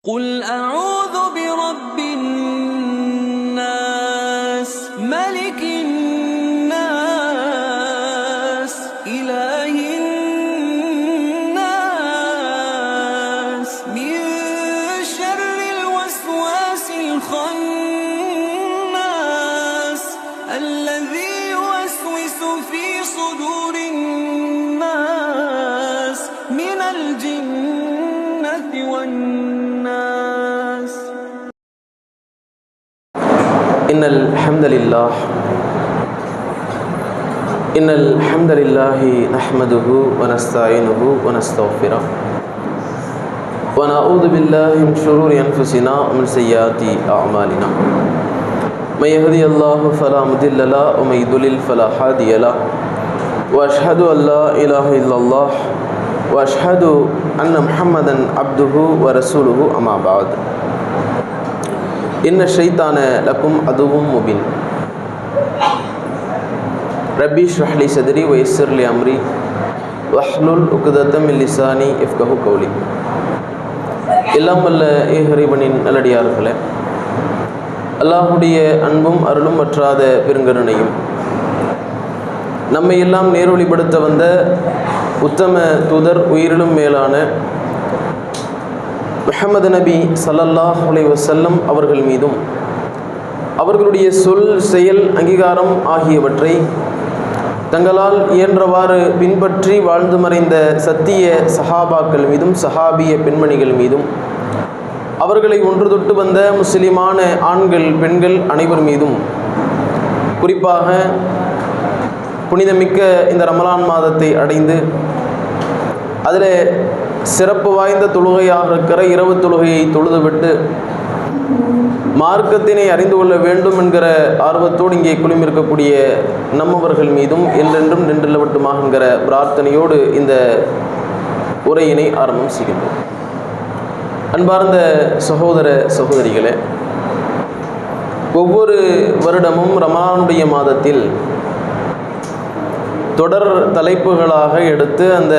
قُلْ أَعُوذُ بِرَبِّ النَّاسِ مَلِكِ النَّاسِ إِلَٰهِ النَّاسِ مِن شَرِّ الْوَسْوَاسِ الْخَنَّاسِ الَّذِي يُوَسْوِسُ فِي صُدُورِ النَّاسِ مِنَ الْجِنَّةِ وَالنَّاسِ. إن الحمد لله نحمده ونستعينه ونستغفره ونعوذ بالله من شرور أنفسنا ومن سيئات أعمالنا. من يهدي الله فلا مضل له ومن يضلل فلا هادي له وأشهد أن لا إله إلا الله وأشهد أن محمدا عبده ورسوله أما بعد. إن الشيطان لكم عدو مبين. ربي اشرح لي صدري ويسر لي أمري واحلل عقدة من لساني يفقهوا قولي. எல்லாம் வல்ல இறைவனின் நல்லடியார்களே, அல்லாஹ்வுடைய அன்பும் அருளும் வற்றாத பெருங்கருணையும் நம்மை எல்லாம் நேர்வழிப்படுத்த வந்த உத்தம தூதர் உயிரிலும் மேலான முஹம்மது நபி ஸல்லல்லாஹு அலைஹி வஸல்லம் அவர்கள் மீதும் அவர்களுடைய சொல் செயல் அங்கீகாரம் ஆகியவற்றை தங்களால் இயன்றவாறு பின்பற்றி வாழ்ந்து மறைந்த சத்திய சஹாபாக்கள் மீதும் சஹாபிய பெண்மணிகள் மீதும் அவர்களை ஒன்று தொட்டு வந்த முஸ்லிமான ஆண்கள் பெண்கள் அனைவர் மீதும், குறிப்பாக புனிதமிக்க இந்த ரமலான் மாதத்தை அடைந்து அதில் சிறப்பு வாய்ந்த தொழுகையாக இருக்கிற இரவு தொழுகையை தொழுதுவிட்டு மார்க்கத்தினை அறிந்து கொள்ள வேண்டும் என்கிற ஆர்வத்தோடு இங்கே குழுமிருக்கக்கூடிய நம்மவர்கள் மீதும் என்றென்றும் நின்றுள்ளவட்டுமாகிற பிரார்த்தனையோடு இந்த உரையினை ஆரம்பம் செய்கின்றோம். அன்பார்ந்த சகோதர சகோதரிகளே, ஒவ்வொரு வருடமும் ரமலானுடைய மாதத்தில் தொடர் தலைப்புகளாக எடுத்து அந்த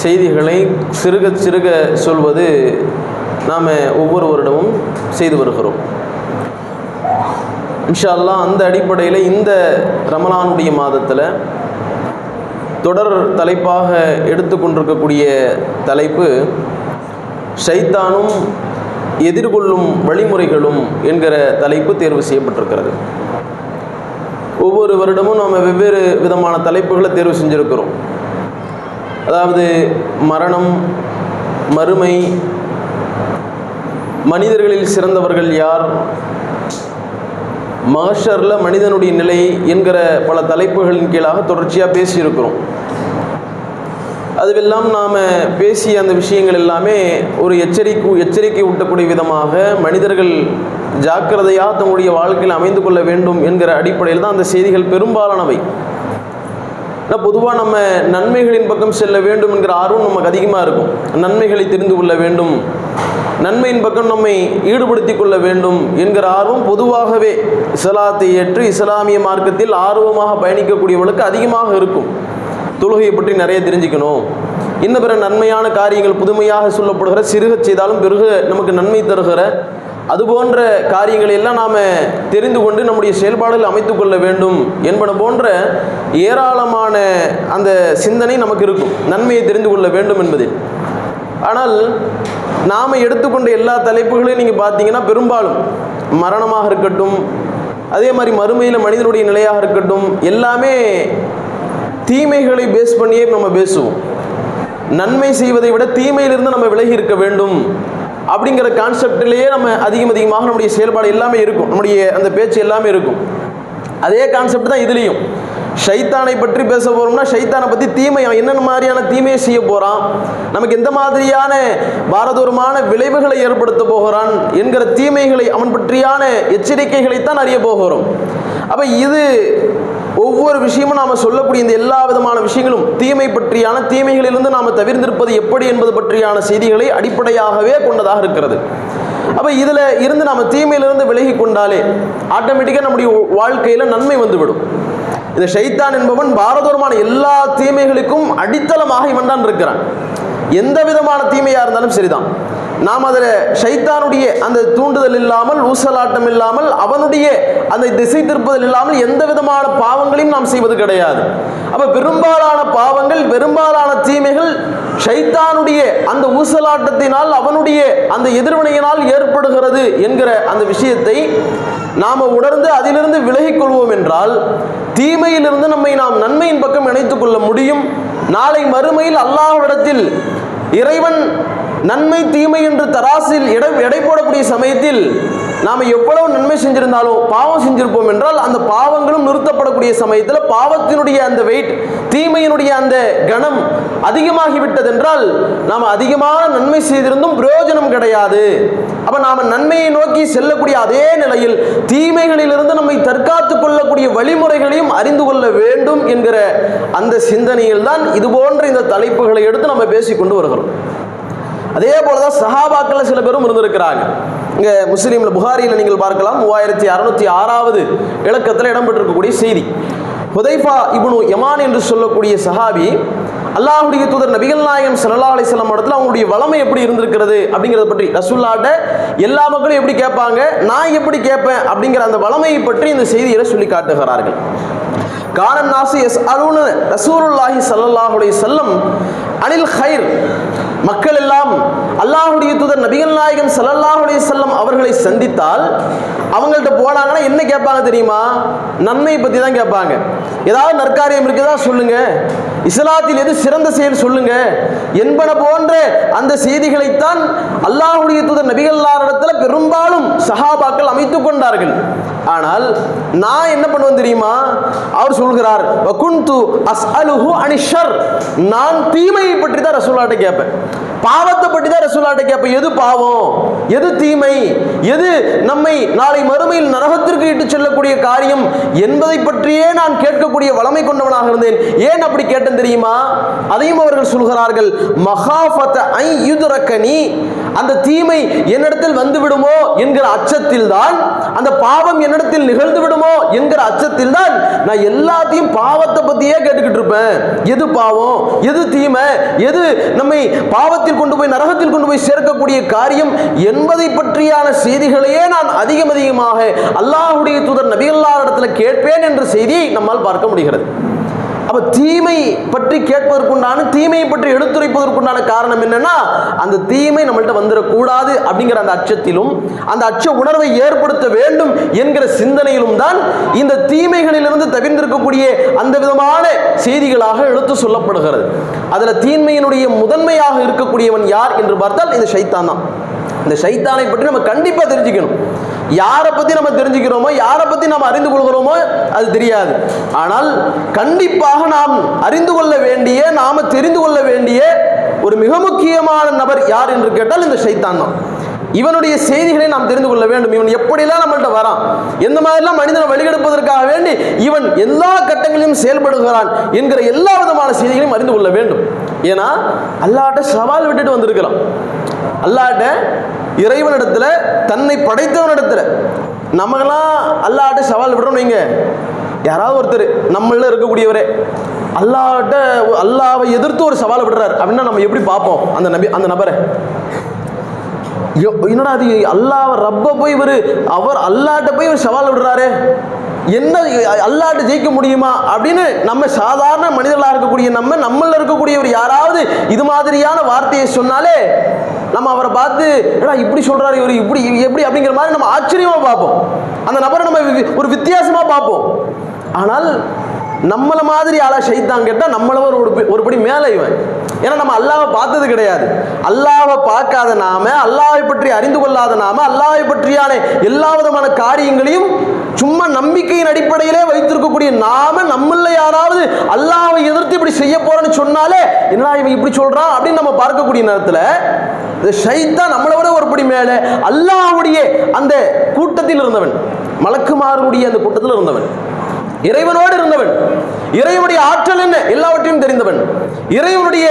செய்திகளை சிறுக சிறுக சொல்வது நாம் ஒவ்வொரு வருடமும் செய்து வருகிறோம். இன்ஷா அல்லாஹ் அந்த அடிப்படையில் இந்த ரமலானுடைய மாதத்தில் தொடர் தலைப்பாக எடுத்துக்கொண்டிருக்கக்கூடிய தலைப்பு ஷைத்தானும் எதிர்கொள்ளும் வழிமுறைகளும் என்கிற தலைப்பு தேர்வு செய்யப்பட்டிருக்கிறது. ஒவ்வொரு வருடமும் நாம் வெவ்வேறு விதமான தலைப்புகளை தேர்வு செஞ்சுருக்கிறோம். அதாவது மரணம், மறுமை, மனிதர்களில் சிறந்தவர்கள் யார், மஹ்ஷர்ல மனிதனுடைய நிலை என்கிற பல தலைப்புகளின் கீழாக தொடர்ச்சியாக பேசியிருக்கிறோம். அதுவெல்லாம் நாம் பேசிய அந்த விஷயங்கள் எல்லாமே ஒரு எச்சரிக்கை ஊட்டக்கூடிய விதமாக மனிதர்கள் ஜாக்கிரதையாக தங்களுடைய வாழ்க்கையில் அமைந்து கொள்ள வேண்டும் என்கிற அடிப்படையில் தான் அந்த செய்திகள் பெரும்பாலானவை. ஆனால் பொதுவாக நம்ம நன்மைகளின் பக்கம் செல்ல வேண்டும் என்கிற ஆர்வம் நமக்கு அதிகமாக இருக்கும். நன்மைகளை தெரிந்து கொள்ள வேண்டும், நன்மையின் பக்கம் நம்மை ஈடுபடுத்தி கொள்ள வேண்டும் என்கிற ஆர்வம் பொதுவாகவே இஸ்லாத்தை ஏற்று இஸ்லாமிய மார்க்கத்தில் ஆர்வமாக பயணிக்கக்கூடியவர்களுக்கு அதிகமாக இருக்கும். தொழுகையை பற்றி நிறைய தெரிஞ்சுக்கணும், இன்னும் பிற நன்மையான காரியங்கள் புதுமையாக சொல்லப்படுகிற சிறுக செய்தாலும் பெருக நமக்கு நன்மை தருகிற அதுபோன்ற காரியங்களை எல்லாம் நாம் தெரிந்து கொண்டு நம்முடைய செயல்பாடுகள் அமைத்து கொள்ள வேண்டும் என்பன போன்ற ஏராளமான அந்த சிந்தனை நமக்கு இருக்கும், நன்மையை தெரிந்து கொள்ள வேண்டும் என்பதில். ஆனால் நாம் எடுத்துக்கொண்ட எல்லா தலைப்புகளையும் நீங்கள் பார்த்தீங்கன்னா பெரும்பாலும் மரணமாக இருக்கட்டும், அதே மாதிரி மறுமையில் மனிதனுடைய நிலையாக இருக்கட்டும், எல்லாமே தீமைகளை பேஸ் பண்ணியே நம்ம பேசுவோம். நன்மை செய்வதை விட தீமையிலிருந்து நம்ம விலகி இருக்க வேண்டும் அப்படிங்கிற கான்செப்டிலேயே நம்ம அதிகமாக நம்முடைய செயல்பாடு எல்லாமே இருக்கும், நம்முடைய அந்த பேச்சு எல்லாமே இருக்கும். அதே கான்செப்ட் தான் இதுலேயும். ஷைத்தானை பற்றி பேச போகிறோம்னா ஷைத்தானை பற்றி தீமை, என்னென்ன மாதிரியான தீமையை செய்ய போகிறான், நமக்கு எந்த மாதிரியான பாரதூரமான விளைவுகளை ஏற்படுத்த போகிறான் என்கிற தீமைகளை, அவன் பற்றியான எச்சரிக்கைகளைத்தான் அறிய போகிறோம். அப்போ இது ஒவ்வொரு விஷயமும் நாம் சொல்லக்கூடிய இந்த எல்லா விதமான விஷயங்களும் தீமை பற்றியான, தீமைகளிலிருந்து நாம் தவிர்ந்திருப்பது எப்படி என்பது பற்றியான செய்திகளை அடிப்படையாகவே கொண்டதாக இருக்கிறது. அப்போ இதில் இருந்து நாம் தீமையிலிருந்து விலகி கொண்டாலே ஆட்டோமேட்டிக்காக நம்முடைய வாழ்க்கையில் நன்மை வந்துவிடும். இந்த ஷைத்தான் என்பவன் பாரதூரமான எல்லா தீமைகளுக்கும் அடித்தளமாக இவன் தான் இருக்கிறான். எந்த விதமான தீமையாக இருந்தாலும் சரிதான், நாம் அதில் ஷைத்தானுடைய அந்த தூண்டுதல் இல்லாமல், ஊசலாட்டம் இல்லாமல், அவனுடைய அந்த திசை திருப்புதல் இல்லாமல் எந்த விதமான பாவங்களையும் நாம் செய்வது கிடையாது. அப்ப பெரும்பாலான பாவங்கள், பெரும்பாலான தீமைகள் ஷைத்தானுடைய அந்த ஊசலாட்டத்தினால், அவனுடைய அந்த எதிர்வினையினால் ஏற்படுகிறது என்கிற அந்த விஷயத்தை நாம உணர்ந்து அதிலிருந்து விலகிக் கொள்வோம் என்றால் தீமையிலிருந்து நம்மை நாம் நன்மையின் பக்கம் இணைத்துக் கொள்ள முடியும். நாளை மறுமையில் அல்லாஹ்விடத்தில் இறைவன் நன்மை தீமை என்று தராசில் எடை போடக்கூடிய சமயத்தில் நாம் எவ்வளவு நன்மை செஞ்சிருந்தாலும் பாவம் செஞ்சிருப்போம் என்றால் அந்த பாவங்களும் நிறுத்தப்படக்கூடிய சமயத்தில் பாவத்தினுடைய அந்த வெயிட், தீமையினுடைய அந்த கணம் அதிகமாகிவிட்டது என்றால் நாம் அதிகமான நன்மை செய்திருந்தும் பிரயோஜனம் கிடையாது. அப்ப நாம நன்மையை நோக்கி செல்லக்கூடிய அதே நிலையில் தீமைகளிலிருந்து நம்மை தற்காத்துக் கொள்ளக்கூடிய வழிமுறைகளையும் அறிந்து கொள்ள வேண்டும் என்கிற அந்த சிந்தனையில் தான் இது போன்ற இந்த தலைப்புகளை எடுத்து நம்ம பேசிக்கொண்டு வருகிறோம். அதே போலதான் சஹாபாக்கள் சில பேரும் இருந்திருக்கிறாங்க. இங்க முஸ்லீம்ல புகாரியில் நீங்கள் பார்க்கலாம் 3606வது இலக்கத்தில் இடம்பெற்றிருக்கக்கூடிய செய்தி. ஹுதைஃபா இப்னு யமான் என்று சொல்லக்கூடிய சஹாபி அல்லாஹ்வுடைய தூதர் நபிகள் நாயகம் ஸல்லல்லாஹு அலைஹி வஸல்லம் இடத்துல அவங்களுடைய வளமை எப்படி இருந்திருக்கிறது அப்படிங்கிறத பற்றி, ரசூலுல்லாஹ்ட்ட எல்லா மக்களும் எப்படி கேட்பாங்க, நான் எப்படி கேட்பேன் அப்படிங்கிற அந்த வளமையை பற்றி இந்த செய்தியில சொல்லி காட்டுகிறார்கள். கானன் நாசு யஸ்அலூன ரசூலுல்லாஹி ஸல்லல்லாஹு அலைஹி வஸல்லம் அனில் கைர். மக்கள் எல்லாம் அல்லாஹ்வுடைய தூதர் நபிகள் நாயகம் ஸல்லல்லாஹு அலைஹி வஸல்லம் அவர்களை சந்தித்தால் அவங்கள்ட்ட போனாங்கன்னா என்ன கேட்பாங்க தெரியுமா? நன்மையை பற்றி தான் கேட்பாங்க. ஏதாவது நற்காரியம் இருக்குதா சொல்லுங்க, இஸ்லாத்தில் எது சிறந்த செயல் சொல்லுங்க என்பன போன்ற அந்த செய்திகளைத்தான் அல்லாஹ்வுடைய தூதர் நபிகள்லாரிடத்துல பெரும்பாலும் சஹாபாக்கள் அமைத்துக் கொண்டார்கள். ஆனால் நான் என்ன பண்ணுவேன் தெரியுமா? அவர் சொல்கிறார், வகுந்து அஸ்அலுஹு அனிஷர். நான் தீமையை பற்றி தான் ரசூலுல்லாஹ்ட்ட கேட்பேன், பாவத்தை பற்றி தான் ரசூலுல்லாஹ்ட்ட கேட்பேன். எது பாவம், எது தீமை, எது நம்மை நாளை மறுமையில் நரகத்திற்கு இட்டு செல்லக்கூடிய காரியம் என்பதை பற்றியே நான் கேட்கக்கூடிய வளமை கொண்டவனாக இருந்தேன். ஏன் அப்படி கேட்டேன் தெரியுமா? அதையும் அவர்கள் சொல்கிறார்கள், மகாஃபத ஐ யுத்ரகனி. அந்த தீமை என்னிடத்தில் வந்து விடுமோ என்கிற அச்சத்தில் தான், அந்த பாவம் என்னிடத்தில் நிகழ்ந்து விடுமோ என்கிற அச்சத்தில் தான் நான் எல்லாத்தையும் பாவத்தை பத்தியே கேட்டுக்கிட்டு இருப்பேன். எது பாவம், எது தீமை, எது நம்மை பாவத்தில் கொண்டு போய் நரகத்தில் கொண்டு போய் சேர்க்கக்கூடிய காரியம் என்பதை பற்றியான செய்திகளையே நான் அதிகமாக அல்லாஹ்வுடைய தூதர் நபிகள்லாரிடத்தில் கேட்பேன் என்ற செய்தியை நம்மால் பார்க்க முடிகிறது. அப்ப தீமை பற்றி கேட்பதற்குண்டான, தீமையை பற்றி எடுத்துரைப்பதற்குண்டான காரணம் என்னன்னா, அந்த தீமை நம்மள்ட்ட வந்துடக்கூடாது அப்படிங்கிற அந்த அச்சத்திலும், அந்த அச்ச உணர்வை ஏற்படுத்த வேண்டும் என்கிற சிந்தனையிலும் தான் இந்த தீமைகளிலிருந்து தவிர்ந்திருக்கக்கூடிய அந்த விதமான செய்திகளாக எடுத்து சொல்லப்படுகிறது. அதுல தீமையினுடைய முதன்மையாக இருக்கக்கூடியவன் யார் என்று பார்த்தால் இந்த ஷைத்தான் தான். இந்த ஷைத்தானை பற்றி நம்ம கண்டிப்பா தெரிஞ்சுக்கணும். யாரை பத்தி நம்ம தெரிஞ்சுக்கிறோமோ, யாரை பத்தி நாம் அறிந்து கொள்கிறோமோ அது தெரியாது. ஆனால் கண்டிப்பாக நாம் அறிந்து கொள்ள வேண்டிய, நாம தெரிந்து கொள்ள வேண்டிய ஒரு மிக முக்கியமான நபர் யார் என்று கேட்டால் இந்த ஷைத்தான் தான். இவனுடைய செய்திகளை நாம் தெரிந்து கொள்ள வேண்டும். இவன் எப்படிலாம் நம்மள்ட்ட வரான், எந்த மாதிரிலாம் மனிதனை வழிகெடுப்பதற்காக வேண்டி இவன் எல்லா கட்டங்களிலும் செயல்படுகிறான் என்கிற எல்லா விதமான செய்திகளையும் அறிந்து கொள்ள வேண்டும். ஏன்னா அல்லாஹ்ட்ட சவால் விட்டுட்டு வந்திருக்கலாம். அல்லாஹ்ட்ட, இறைவனிடத்துல, தன்னை படைத்தவனிடத்துல நம்மளாம் அல்லாஹ்ட்ட சவால் விடுறோம். நீங்க யாராவது ஒருத்தர் நம்மள இருக்கக்கூடியவரே அல்லாஹ்ட்ட, அல்லாஹ்வை எதிர்த்து ஒரு சவால் விடுறார் அப்படின்னா நம்ம எப்படி பார்ப்போம் அந்த நபரை? என்னடா அது, அல்லாஹ் ரப்ப போய் அவர் அல்லாஹ்ட்ட போய் ஒரு சவால் விடுறாரு, என்ன அல்லாஹ்ட்ட ஜெயிக்க முடியுமா அப்படின்னு நம்ம சாதாரண மனிதர்களாக இருக்கக்கூடிய நம்மள இருக்கக்கூடியவர் யாராவது இது மாதிரியான வார்த்தையை சொன்னாலே நம்ம அவரை பார்த்து இப்படி சொல்றாரு, இவர் இப்படி எப்படி அப்படிங்கிற மாதிரி நம்ம ஆச்சரியமா பார்ப்போம். அந்த நபரை நம்ம ஒரு வித்தியாசமா பார்ப்போம். ஆனால் நம்மள மாதிரி ஆளா ஷைத்தான் கேட்டா நம்மள ஒருபடி மேல இவன். ஏன்னா நம்ம அல்லாஹ்வை பார்த்தது கிடையாது. அல்லாஹ்வை பார்க்காத நாம, அல்லாஹ்வை பற்றி அறிந்து கொள்ளாத நாம, அல்லாஹ்வை பற்றியான எல்லா விதமான காரியங்களையும் சும்மா நம்பிக்கையின் அடிப்படையிலே வைத்திருக்கக்கூடிய நாம, நம்மள யாராவது அல்லாஹ்வை எதிர்த்து இப்படி செய்ய போறேன்னு சொன்னாலே என்ன இவன் இப்படி சொல்றான் அப்படின்னு நம்ம பார்க்கக்கூடிய நேரத்துல இந்த ஷைத்தான் நம்மளை விட ஒருபடி மேல அல்லாஹ்வுடைய அந்த கூட்டத்தில் இருந்தவன், மலக்குமாருடைய அந்த கூட்டத்தில் இருந்தவன், இறைவனோடு இருந்தவன், இறைவனுடைய ஆற்றல் என்ன எல்லாவற்றையும் தெரிந்தவன், இறைவனுடைய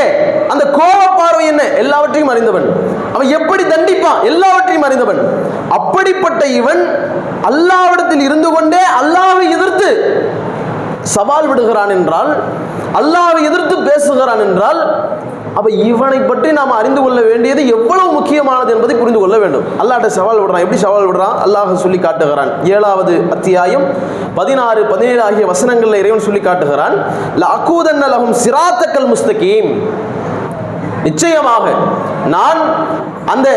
அந்த கோப பார்வை என்ன எல்லாவற்றையும் அறிந்தவன், அவன் எப்படி தண்டிப்பான் எல்லாவற்றையும் அறிந்தவன். அப்படிப்பட்ட இவன் அல்லாஹ்விடத்தில் இருந்து கொண்டே அல்லாஹ்வை எதிர்த்து சவால் விடுகிறான் என்றால், அல்லாஹ்வை எதிர்த்து பேசுகிறான் என்றால் அப்ப இவனை பற்றி நாம் அறிந்து கொள்ள வேண்டியது எவ்வளவு முக்கியமானது என்பதை புரிந்து கொள்ள வேண்டும். அல்லாஹ்ட்ட சவால் விடுறான். எப்படி சவால் விடுறான்? அல்லாஹ் சொல்லி காட்டுகிறான். 7வது அத்தியாயம் 16, 17 ஆகிய வசனங்களில் இறைவன் சொல்லி காட்டுகிறான். லஅகூதன்ன லஹும் சிராத்தக்கல் முஸ்தகீம், நிச்சயமாக நான் அந்த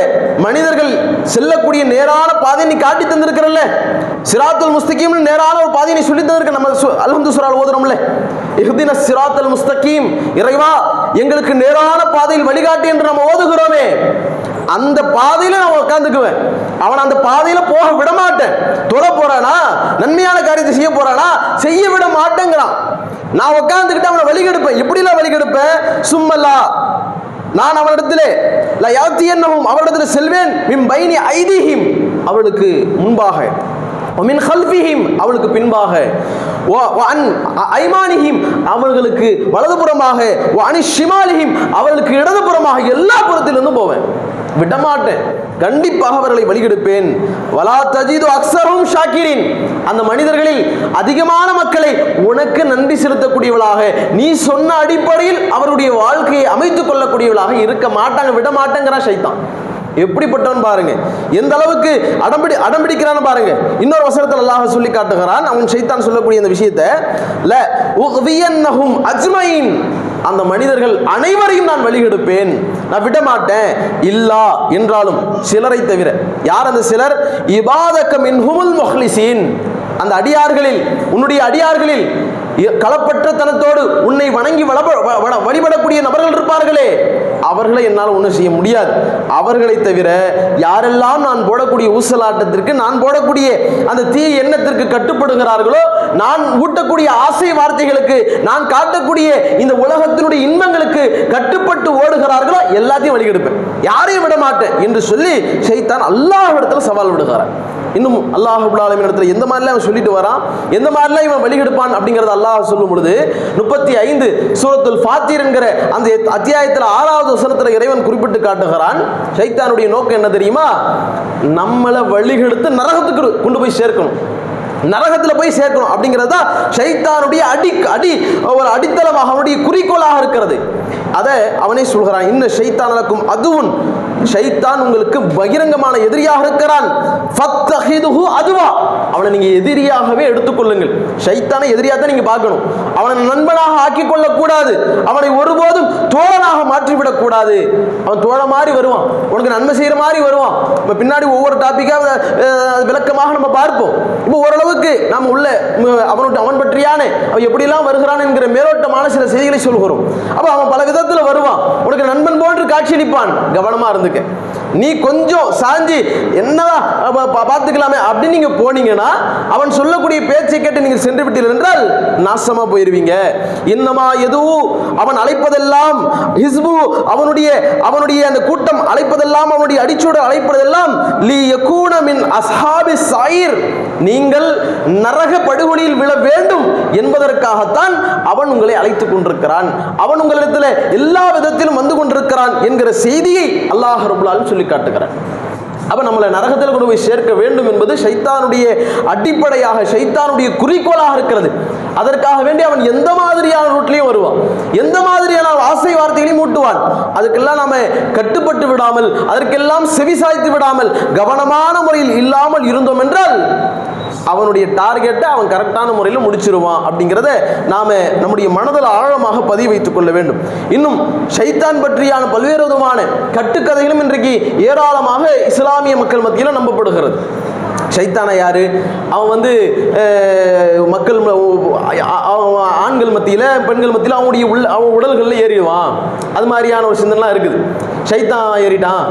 மனிதர்கள் செல்லக்கூடிய நேரான பாதையை நீ காட்டி தந்திருக்கிறல்ல, சிராத்துல் முஸ்தகீம் நேரான ஒரு பாதையை நீ சொல்லி தந்திருக்க. நம்ம அல்ஹம்து சூரா ஓதுறோம்ல, இஹ்தின சிராத்துல் முஸ்தகீம், இறைவா எங்களுக்கு நேரான பாதையில் வழிகாட்டி என்று நம்ம ஓதுகிறோமே, அந்த பாதையில நான் உட்கார்ந்துக்குவேன். அவன் அந்த பாதையில போக விட மாட்டேன். தொழ போறானா, நன்மையான காரியத்தை செய்ய போறானா, செய்ய விட மாட்டேங்கிறான். நான் உட்கார்ந்துக்கிட்டு அவனை வழிகெடுப்பேன். எப்படிலாம் வழிகெடுப்பேன்? சும்மல்லா, நான் அவனிடத்திலே அவரிடத்தில் செல்வேன், மின் பைனி ஐதீஹிம், அவளுக்கு முன்பாக, மின் கல்ஃபிஹிம், அவளுக்கு பின்பாக, வஅன் ஐமானிஹிம், அவர்களுக்கு வலதுபுறமாக, வஅனி ஷிமாலிஹிம், அவர்களுக்கு இடதுபுறமாக, எல்லா புறத்திலிருந்தும் போவேன், விடமாட்டேன், கண்டிப்பாக அவர்களை வழிகெடுப்பேன். வலா தஜிது அக்ஸரும் ஷாக்கிரின், அந்த மனிதர்களில் அதிகமான மக்களை உனக்கு நன்றி செலுத்தக்கூடியவளாக, நீ சொன்ன அடிப்படையில் அவருடைய வாழ்க்கையை அமைத்துக் கொள்ளக்கூடியவளாக இருக்க மாட்டாங்க, விட மாட்டேங்கிறான் ஷைத்தான். எப்படிப்பட்டவன் பாருங்க, எந்த அளவுக்கு அடம்பிடிக்கிறான்னு பாருங்க. இன்னொரு வசனத்தில் அல்லாஹ் சொல்லி காட்டுகிறான், அவன் ஷைத்தான் சொல்லக்கூடிய இந்த விஷயத்தை, ல உக்வியன்னஹும் அஜ்மைன், அந்த மனிதர்கள் அனைவரையும் நான் வழிகெடுப்பேன், நான் விட மாட்டேன், இல்லா என்றாலும் சிலரை தவிர. யார் அந்த சிலர்? இபாதக மின்ஹுமுல் முஹ்லிசீன், அந்த அடியார்களில், உன்னுடைய அடியார்களில் களப்பற்ற தனத்தோடு உன்னை வணங்கி வழிபடக்கூடிய நபர்கள் இருப்பார்களே, அவர்களை என்னால் ஒன்றும் செய்ய முடியாது. அவர்களை தவிர யாரெல்லாம் நான் போடக்கூடிய ஊசலாட்டத்திற்கு, நான் போடக்கூடிய அந்த தீய எண்ணத்திற்கு கட்டுப்படுகிறார்களோ, நான் ஊட்டக்கூடிய ஆசை வார்த்தைகளுக்கு, நான் காட்டக்கூடிய இந்த உலகத்தினுடைய இன்பங்களுக்கு கட்டுப்பட்டு ஓடுகிறார்களோ, எல்லாத்தையும் வழிகெடுப்பேன், யாரையும் விட மாட்டேன் என்று சொல்லி ஷைத்தான் அல்லாஹ்விடத்தில் சவால் விடுகிறான். இன்னும் அல்லாஹ் ரப்பல் ஆலமீன் இடத்துல எந்த மாதிரிலாம் அவன் சொல்லிட்டு வரான், எந்த மாதிரிலாம் இவன் வழிகெடுப்பான் அப்படிங்கிறத அல்லாஹ் சொல்லும் பொழுது 35 சூரத்துல் ஃபாத்திர் என்கிற அந்த அத்தியாயத்தில் 6வது வசனத்தில் இறைவன் குறிப்பிட்டு காட்டுகிறான், ஷைத்தானுடைய நோக்கம் என்ன தெரியுமா? நம்மளை வழிகெடுத்து நரகத்துக்கு கொண்டு போய் சேர்க்கணும், நரகத்தில் போய் சேர்க்கணும் அப்படிங்கிறது தான் ஷைத்தானுடைய ஒரு அடித்தளமாக, அவனுடைய குறிக்கோளாக இருக்கிறது. அதை அவனே சொல்கிறான், இன்ன ஷைத்தானக்கும் அதுவும், ஷைத்தான் உங்களுக்கு பகிரங்கமான எதிரியாக இருக்கிறான், ஃபத்தஹிதுஹு அதுவா, அவனை நீங்க எதிரியாகவே எடுத்துக்கொள்ளுங்கள். ஷைத்தானை எதிரியாக தான் நீங்க பார்க்கணும், அவனை நண்பனாக ஆக்கிக் கொள்ளக்கூடாது, அவனை ஒருபோதும் தோழனாக மாற்றிவிடக் கூடாது. அவன் தோழ மாதிரி வருவான், உனக்கு நன்மை செய்யற மாதிரி வருவான். நம்ம பின்னாடி ஒவ்வொரு டாபிக்காக விளக்கமாக நம்ம பார்ப்போம். இப்போ ஓரளவுக்கு நாம் உள்ள அவன் பற்றியான அவன் எப்படிலாம் வருகிறான் என்கிற மேலோட்டமான சில செய்திகளை சொல்கிறோம். அப்போ அவன் பல விதத்தில் வருவான், உனக்கு நண்பன் போன்று காட்சியளிப்பான், கவனமா இருந்துக்க. நீ கொஞ்சம் சாஞ்சி என்னதான் பார்த்துக்கலாமே அப்படின்னு நீங்க போனீங்கன்னா, அவன் சொல்லக்கூடிய பேச்சை கேட்டு நீங்கள் சென்று விட்டீர்கள் என்றால் நாசமா போயிருவீங்க. இன்னமா எதுவும் அவன் அழைப்பதெல்லாம் ஹிஸ்பு, அவனுடைய அந்த கூட்டம் அழைப்பதெல்லாம், அவனுடைய அடிச்சோடு அழைப்பதெல்லாம் லி யகூன மின் அஸ்ஹாபி ஸாயிர், நீங்கள் நரக படுகொலியில் விழ வேண்டும் என்பதற்காகத்தான் அவன் உங்களை அழைத்துக் கொண்டிருக்கிறான், அவன் உங்களிடத்தில் எல்லா விதத்திலும் வந்து கொண்டிருக்கிறான் என்கிற செய்தியை அல்லாஹ் ரப்பல் ஆலமீன் சொல்லி காட்டுகிறான். அப்ப நம்மளை நரகத்தில் கொண்டு போய் சேர்க்க வேண்டும் என்பது ஷைத்தானுடைய அடிப்படையாக, ஷைத்தானுடைய குறிக்கோளாக இருக்கிறது. அதற்காக வேண்டி அவன் எந்த மாதிரியான ரூட்லையும் வருவான், எந்த மாதிரியான ஆசை வார்த்தைகளையும் மூட்டுவான். அதுக்கெல்லாம் நாம கட்டுப்பட்டு விடாமல், அதற்கெல்லாம் செவிசாய்த்து விடாமல், கவனமான முறையில் இல்லாமல் இருந்தோம் என்றால் அவனுடைய டார்கெட்டை அவன் கரெக்டான முறையில் முடிச்சிருவான் அப்படிங்கிறத நாம நம்முடைய மனதில் ஆழமாக பதிவு வைத்துக் கொள்ள வேண்டும். இன்னும் ஷைத்தான் பற்றியான பல்வேறு விதமான கட்டுக்கதைகளும் இன்றைக்கு ஏராளமாக இஸ்லாமிய மக்கள் மத்தியில் நம்பப்படுகிறது. ஷைத்தான யாரு? அவன் மக்கள் ஆண்கள் மத்தியில், பெண்கள் மத்தியில் அவன் உடல்களில் ஏறிடுவான். அது மாதிரியான ஒரு சிந்தனைலாம் இருக்குது. ஷைத்தான் ஏறிட்டான்,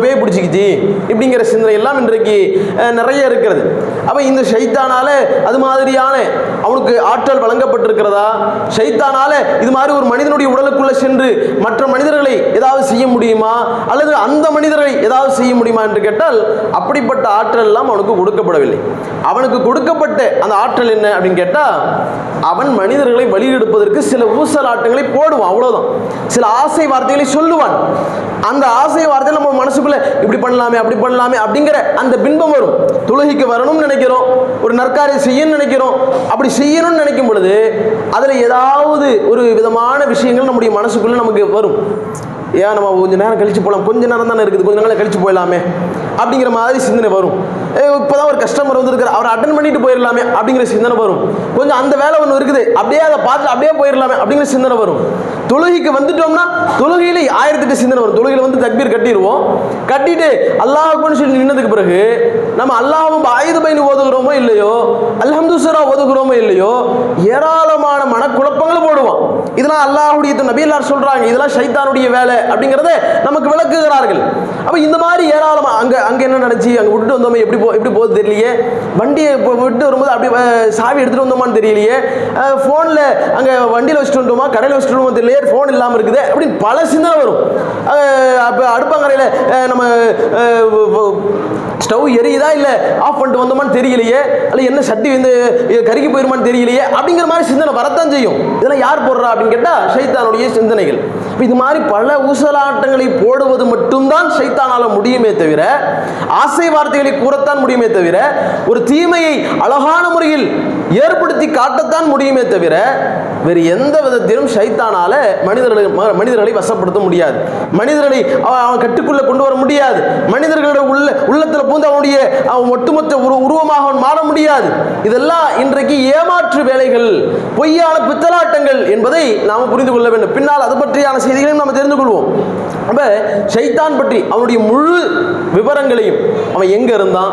பேய் பிடிச்சிக்கிச்சு இப்படிங்கிற சிந்தனை எல்லாம் இன்றைக்கு நிறைய இருக்கிறது. அப்போ இந்த ஷைத்தானால அது மாதிரியான அவனுக்கு ஆற்றல் வழங்கப்பட்டிருக்கிறதா? ஷைத்தானால இது மாதிரி ஒரு மனிதனுடைய உடலுக்குள்ள சென்று மற்ற மனிதர்களை ஏதாவது செய்ய முடியுமா, அல்லது அந்த மனிதர்களை ஏதாவது செய்ய முடியுமா என்று கேட்டால் அப்படிப்பட்ட ஆற்றல் எல்லாம் அவனுக்கு கொடுக்கப்படவில்லை. அவனுக்கு கொடுக்கப்பட்ட அந்த ஆற்றல் என்ன அப்படின்னு கேட்டால், அவன் மனிதர்களை வழிகெடுப்பதற்கு சில ஊசலாட்டங்களை போடுவான், அவ்வளோதான். சில ஆசை வார்த்தைகளை சொல்லுவான். அந்த ஆசை வார்த்தையில் நம்ம மனசுக்குள்ள இப்படி பண்ணலாமே அப்படி பண்ணலாமே அப்படிங்கிற அந்த பின்பம் வரும். தொழுகைக்கு வரணும்னு நினைக்கிறோம், ஒரு நற்காரியம் செய்யணும்னு நினைக்கிறோம். அப்படி செய்யணும்னு நினைக்கும் பொழுது அதில் ஏதாவது ஒரு விதமான விஷயங்கள் நம்முடைய மனசுக்குள்ள நமக்கு வரும். ஏன் நம்ம கொஞ்சம் நேரம் கழிச்சு போகலாம், கொஞ்சம் நேரம் தானே இருக்குது, கொஞ்சம் நேரம் கழிச்சு போயிடலாமே அப்படிங்கிற மாதிரி சிந்தனை வரும். இப்போதான் ஒரு கஸ்டமர் வந்துருக்காரு, அவரை அட்டன் பண்ணிட்டு போயிடலாமே அப்படிங்கிற சிந்தனை வரும். கொஞ்சம் அந்த வேலை ஒன்று இருக்குது, அப்படியே அதை பார்த்து அப்படியே போயிடலாமே அப்படிங்கிற சிந்தனை வரும். தொழுகைக்கு வந்துட்டோம்னா தொழுகையில் 1008 சிந்தனை வரும். தொழுகையில் வந்து தக்பீர் கட்டிடுவோம், கட்டிட்டு அல்லாஹ் அக்பர்னு சொல்லி நின்னதுக்கு பிறகு நம்ம அல்லாஹும் ஆயுத பைனு ஓதுகிறோமோ இல்லையோ, அல்ஹம்துலில்லாஹ் ஓதுகிறோமோ இல்லையோ, ஏராளமான மனக்குழப்பங்களை போடுவோம். இதெல்லாம் அல்லாஹ்வுடைய நபி எல்லாரும் சொல்றாங்க, இதெல்லாம் ஷைத்தானுடைய வேலை அப்படிங்கிறத நமக்கு விளக்குகிறார்கள். அப்போ இந்த மாதிரி ஏராளமாக அங்கே என்ன நடந்துச்சு, அங்கே விட்டுட்டு வந்தோமே, எப்படி போகுது தெரியலையே, வண்டியை விட்டு வரும்போது அப்படி சாவி எடுத்துகிட்டு வந்தோமான்னு தெரியலையே, ஃபோனில் அங்கே வண்டியில் வச்சுட்டு வந்தோமா கடையில் வச்சுட்டு வந்தோமா தெரியலையே, ஃபோன் இல்லாமல் இருக்குது அப்படின்னு பல சிந்தனை வரும். அப்போ அடுப்பங்கரையில் நம்ம ஸ்டவ் எரியுதா இல்லை ஆஃப் பண்ணிட்டு வந்தோமான்னு தெரியலையே, அல்ல என்ன சட்டி வந்து கருகி போயிருமான்னு தெரியலையே அப்படிங்கிற மாதிரி சிந்தனை வரத்தான் செய்யும். இதெல்லாம் யார் போடுறா அப்படின்னு கேட்டால் ஷைத்தானுடைய சிந்தனைகள். இது மாதிரி பல ஊசலாட்டங்களை போடுவது மட்டும்தான் ஷைத்தானால முடியுமே தவிர, ஆசை வார்த்தைகளை கூறத்தான் முடியுமே தவிர, ஒரு தீமையை அழகான முறையில் ஏற்படுத்தி காட்டத்தான் முடியுமே தவிர, வேறு எந்த விதத்திலும் ஷைத்தானால மனிதர்களை வசப்படுத்த முடியாது. மனிதர்களை அவன் கட்டுக்குள்ள கொண்டு வர முடியாது. மனிதர்களுடைய உள்ளத்தில் பூந்து அவனுடைய ஒட்டுமொத்த உருவமாக அவன் மாற முடியாது. இதெல்லாம் இன்றைக்கு ஏமாற்று வேலைகள், பொய்யான பித்தலாட்டங்கள் என்பதை நாம் புரிந்து கொள்ள வேண்டும். பின்னால் அது பற்றியான செய்திகளையும் நாம் தெரிந்து கொள்வோம். அப்ப ஷைத்தான் பற்றி அவனுடைய முழு விவரங்களையும், அவன் எங்க இருந்தான்,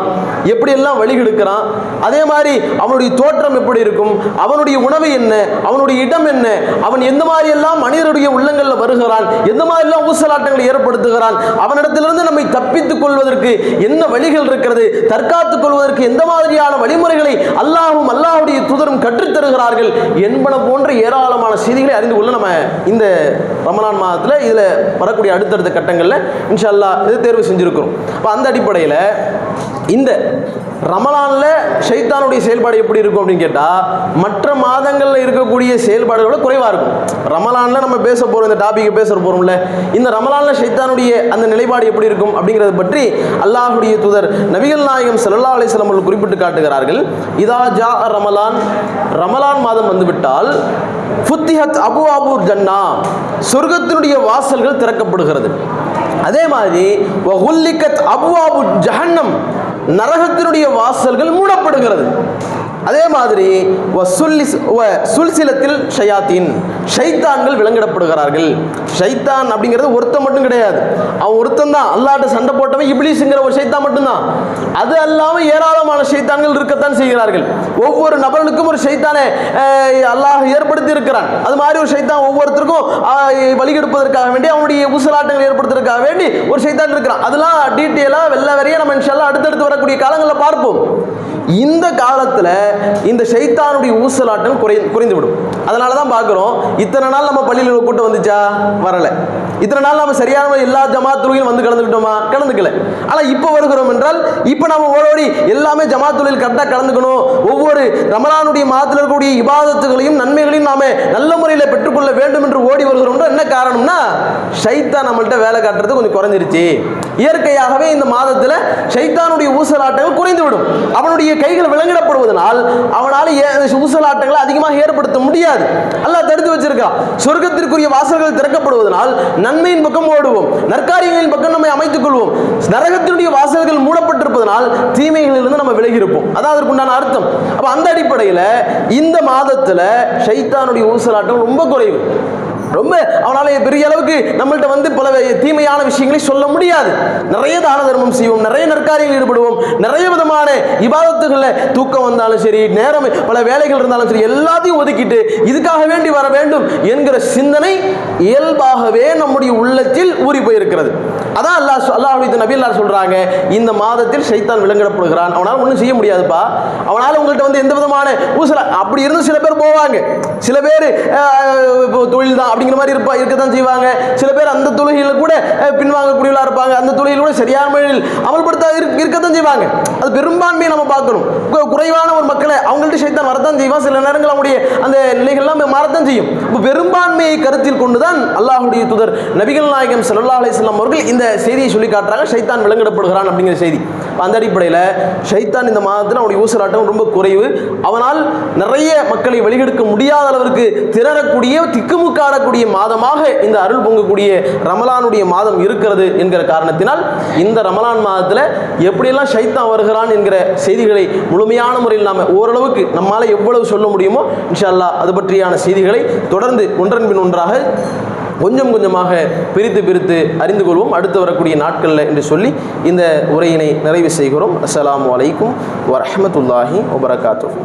எப்படி எல்லாம் வழிகெடுக்கிறான், அதே மாதிரி அவனுடைய தோற்றம் எப்படி இருக்கும், அவனுடைய உணவு என்ன, அவனுடைய இடம் என்ன, அவன் எந்த மாதிரி எல்லாம் மனிதனுடைய உள்ளங்களில் வருகிறான், எந்த மாதிரி எல்லாம் ஊசலாட்டங்களை ஏற்படுத்துகிறான், அவனிடத்திலிருந்து நம்மை தப்பித்துக் கொள்வதற்கு என்ன வழிகள் இருக்கிறது, தற்காத்துக் கொள்வதற்கு எந்த மாதிரியான வழிமுறைகளை அல்லாஹ்வும் அல்லாஹ்வுடைய தூதரும் கற்றுத்தருகிறார்கள் என்பன போன்ற ஏராளமான செய்திகளை அறிந்து கொள்ள நம்ம இந்த ரமலான் மாதத்தில் இதில் வரக்கூடிய அடுத்தடுத்த கட்டங்களில் இன்ஷா அல்லாஹ் இதை தேர்வு செஞ்சிருக்கிறோம். அப்போ அந்த அடிப்படையில் இந்த ரமலானில் ஷைத்தானுடைய செயல்பாடு எப்படி இருக்கும் அப்படின்னு கேட்டால், மற்ற மாதங்களில் இருக்கக்கூடிய செயல்பாடுகளோட குறைவாக இருக்கும். ரமலானில் நம்ம பேச போகிறோம், இந்த டாபிக்கை பேச போகிறோம்ல, இந்த ரமலானில் ஷைத்தானுடைய அந்த நிலைப்பாடு எப்படி இருக்கும் அப்படிங்கிறத பற்றி அல்லாஹ்வுடைய தூதர் நபிகள் நாயகம் ஸல்லல்லாஹு அலைஹி வஸல்லம் அவர்கள் குறிப்பிட்டு காட்டுகிறார்கள். இதா ஜா ரமலான், ரமலான் மாதம் வந்துவிட்டால், ஃபுத்திஹத் அபுவாபுர் ஜன்னா, சொர்க்கத்தினுடைய வாசல்கள் திறக்கப்படுகிறது. அதே மாதிரி வகுல்லிகத் அபுவாபு ஜஹன்னம், நரகத்தினுடைய வாசல்கள் மூடப்படுகிறது. அதே மாதிரி சுல்சிலத்தில் ஷயாத்தீன், ஷைத்தான்கள் விலங்கிடப்படுகிறார்கள். ஷைத்தான் அப்படிங்கிறது ஒருத்தன் மட்டும் கிடையாது, அவன் ஒருத்தன் தான். அல்லாஹ்ட்ட சண்டை போட்டவன் இப்லீஸ்ங்கிற ஒரு ஷைத்தான் மட்டும்தான். அது அல்லாமல் ஏராளமான ஷைத்தான்கள் இருக்கத்தான் செய்கிறார்கள். ஒவ்வொரு நபர்களுக்கும் ஒரு ஷைத்தானை அல்லாஹ் ஏற்படுத்தி இருக்கிறான். அது மாதிரி ஒரு ஷைத்தான் ஒவ்வொருத்தருக்கும் வழிகெடுப்பதற்காக வேண்டி, அவனுடைய ஊசலாட்டங்கள் ஏற்படுத்துவதற்காக வேண்டி ஒரு ஷைத்தான் இருக்கிறான். அதெல்லாம் டீட்டெயிலாக வெள்ள வரையே நம்ம இன்ஷா அல்லாஹ் அடுத்தடுத்து வரக்கூடிய காலங்களில் பார்ப்போம். இந்த காலத்தில் இந்த ஷைத்தானுடைய ஊசலாட்டம் குறைந்துவிடும். அதனால தான் பார்க்குறோம், இத்தனை நாள் நம்ம பள்ளியில் கூட்டம் வந்துச்சா, வரலை. இத்தனை நாள் நம்ம சரியான எல்லா ஜமாத்துலையும் வந்து கலந்துக்கிட்டோமா, கலந்துக்கல. ஆனால் இப்போ வருகிறோம் என்றால், இப்போ நம்ம ஓடோடி எல்லாமே ஜமாத்துலையில் கரெக்டாக கலந்துக்கணும், ஒவ்வொரு ரமலானுடைய மாதத்தில் இருக்கக்கூடிய இபாதத்துகளையும் நன்மைகளையும் நாம நல்ல முறையில் பெற்றுக்கொள்ள வேண்டும் என்று ஓடி வருகிறோம். என்ன காரணம்னா, ஷைத்தான் நம்மள்கிட்ட வேலை காட்டுறது கொஞ்சம் குறைஞ்சிருச்சு. இயற்கையாகவே இந்த மாதத்தில் ஷைத்தானுடைய ஊசலாட்டங்கள் குறைந்துவிடும். அவனுடைய கைகள் விலங்கிடப்படுவதனால் அவனால் ஊசலாட்டங்களை அதிகமாக ஏற்படுத்த முடியாது. அல்லாஹ் தடுத்து வச்சிருக்கான். சொர்க்கத்திற்குரிய வாசல்கள் திறக்கப்படுவதனால் நன்மையின் பக்கம் ஓடுவோம், நற்காரியங்களின் பக்கம் நம்மை அமைத்துக் கொள்வோம். நரகத்தினுடைய வாசல்கள் மூடப்பட்டிருப்பதனால் தீமைகளிலிருந்து நம்ம விலகி இருப்போம். அதான் அதற்குண்டான அர்த்தம். அப்ப அந்த அடிப்படையில் இந்த மாதத்தில் ஷைத்தானுடைய ஊசலாட்டம் ரொம்ப குறைவு. ரொம்ப அவனால பெரிய அளவுக்கு நம்மள்ட்ட வந்து பல தீமையான விஷயங்களை சொல்ல முடியாது. நிறைய தான தர்மம் செய்வோம், நிறைய நற்காரியங்கள் ஈடுபடுவோம், நிறைய விதமான இபாதத்துகளில் தூக்கம் வந்தாலும் சரி, நேரம் பல வேலைகள் இருந்தாலும் சரி, எல்லாத்தையும் ஒதுக்கிட்டு இதுக்காக வேண்டி வர வேண்டும் என்கிற சிந்தனை இயல்பாகவே நம்முடைய உள்ளத்தில் ஊறி போயிருக்கிறது. அதான் அல்லாஹ்வுடைய நபி அல்லாஹ் சொல்றாங்க, இந்த மாதத்தில் ஷைத்தான் விலங்கிடப்படுகிறான், அவனால் ஒன்றும் செய்ய முடியாதுப்பா, அவனால் உங்கள்கிட்ட வந்து எந்த விதமான ஊசல. அப்படி இருந்து சில பேர் போவாங்க, சில பேர் தொழில் தான் அப்படிங்கிற மாதிரி இருக்கத்தான் செய்வாங்க. சில பேர் அந்த தொழுகையில் கூட பின்வாங்கக்கூடியவர்களாக இருப்பாங்க, அந்த தொழுகையில் கூட சரியான முறையில் அமல்படுத்த இருக்கத்தான் செய்வாங்க. அது பெரும்பான்மையை நம்ம பார்க்கணும். குறைவான ஒரு மக்களை அவங்கள்ட்ட ஷைத்தான் வரத்தான் செய்வான், சில நேரங்கள் அவங்களுடைய அந்த நிலைகள்லாம் மாறத்தான் செய்யும். இப்போ பெரும்பான்மையை கருத்தில் கொண்டுதான் அல்லாஹ்வுடைய தூதர் நபிகள் நாயகம் ஸல்லல்லாஹு அலைஹி வஸல்லம் அவர்கள் இந்த செய்தியை சொல்லி காட்டுறாங்க, ஷைத்தான் விலங்கிடப்படுகிறான் அப்படிங்கிற செய்தி. அந்த அடிப்படையில் ஷைத்தான் இந்த மாதத்தில் அவனுடைய ஊசலாட்டம் ரொம்ப குறைவு, அவனால் நிறைய மக்களை வழிகெடுக்க முடியாத அளவிற்கு திரறக்கூடிய திக்குமுக்காடக்கூடிய மாதமாக இந்த அருள் பொங்கக்கூடிய ரமலானுடைய மாதம் இருக்கிறது என்கிற காரணத்தினால் இந்த ரமலான் மாதத்தில் எப்படியெல்லாம் ஷைத்தான் வருகிறான் என்கிற செய்திகளை முழுமையான முறையில் நாம் ஓரளவுக்கு நம்மால் எவ்வளவு சொல்ல முடியுமோ இன்ஷா அல்லாஹ் அது பற்றியான செய்திகளை தொடர்ந்து ஒன்றன் பின் ஒன்றாக கொஞ்சம் கொஞ்சமாக பிரித்து அறிந்து கொள்வோம் அடுத்து வரக்கூடிய நாட்களில் என்று சொல்லி இந்த உரையினை நிறைவு செய்கிறோம். அஸ்ஸலாமு அலைக்கும் வரஹ்மத்துல்லாஹி வபரகாத்துஹு.